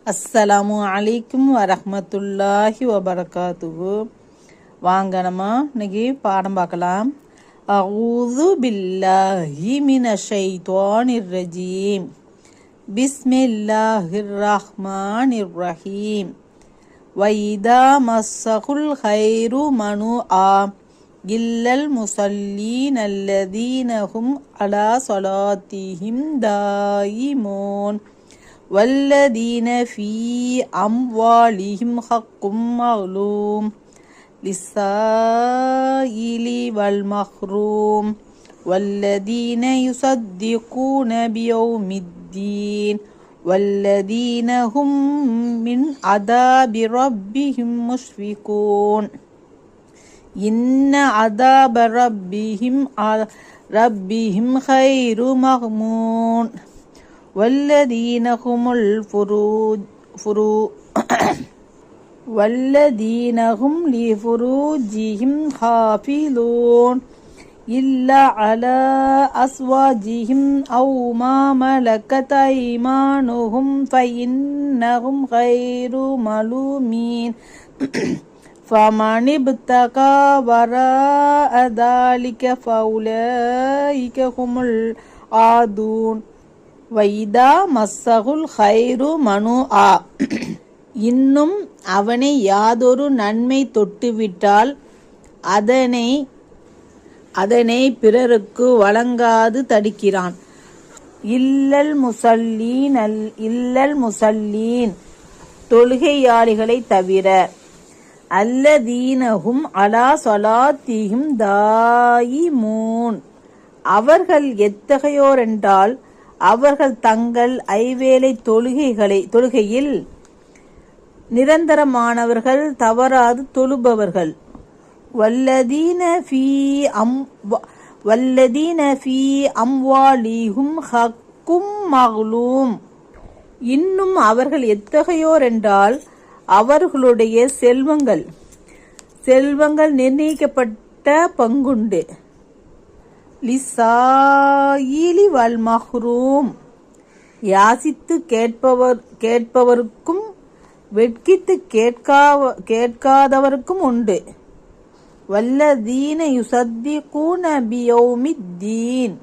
அஸ்ஸலாமு அலைக்கும் வரஹ்மத்துல்லாஹி வபரகாத்துஹு. வாங்க நம்ம இன்னைக்கு பாடம் பார்க்கலாம். அஊது பில்லாஹி மினஷ் ஷைத்தானிர் ரஜீம். பிஸ்மில்லாஹிர் ரஹ்மானிர் ரஹீம். வைதா மஸ்ஸகுல் ஹைரு மனுஆ இல்லல் முஸல்லீன் அல்லதீனஹும் அலா ஸலாத்திஹிம் தாயிமூன் வல்லதீன ஃபீ அம்வாலிஹிம் ஹக்கும் மஅலூம் லிஸ்ஸாயிலி வல் மஹ்ரூம் வல்லதீன யுஸத்திகூன பியௌமித்தீன் வல்லதீன ஹும் மின் அதாபி ரப்பிஹிம் முஷ்ஃபிகூன் இன்ன அதாப ரப்பிஹிம் கைரு மஹ்மூன் والذين هم لفروجهم حافظون إلا على أزواجهم أو ما ملكت أيمانهم فإنهم غير ملومين فمن ابتغى وراء ذلك فأولئك هم العادون. வைதா மஸ்ஸகுல் ஹைரு மனுஆ இன்னும் அவனை யாதொரு நன்மை தொட்டுவிட்டால் அதனை பிறருக்கு வழங்காது தடுக்கிறான். இல்லல் முஸல்லீன் தொழுகையாளிகளை தவிர. அல்லதீனஹும் அலா ஸலாத்திஹிம் தாயிமூன் அவர்கள் எத்தகையோரென்றால் அவர்கள் தங்கள் ஐவேளை தொழுகையில் நிரந்தரமானவர்கள், தவறாது தொழுபவர்கள். வல்லதீன ஃபீ அம்வாலிஹும் ஹக்கும் மஅலூம் இன்னும் அவர்கள் எத்தகையோர் என்றால் அவர்களுடைய செல்வங்கள் நிர்ணயிக்கப்பட்ட பங்குண்டு. லிஸ்ஸாயிலி வல் மஹ்ரூம் யாசித்து கேட்பவருக்கும் வெட்கித்து கேட்காதவருக்கும் உண்டு. வல்லதீன யுஸத்திகூன பியௌமித்தீன்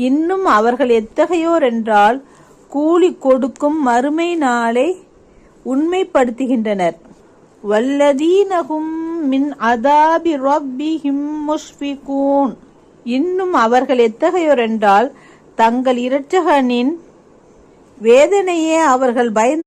இன்னும் அவர்கள் எத்தகையோர் என்றால் கூலி கொடுக்கும் மறுமை நாளை உண்மைப்படுத்துகின்றனர். வல்லதீன ஹும் மின் அதாபி ரப்பிஹிம் முஷ்ஃபிகூன் இன்னும் அவர்கள் எத்தகையோர் என்றால் தங்கள் இரட்சகனின் வேதனையே அவர்கள் பயந்து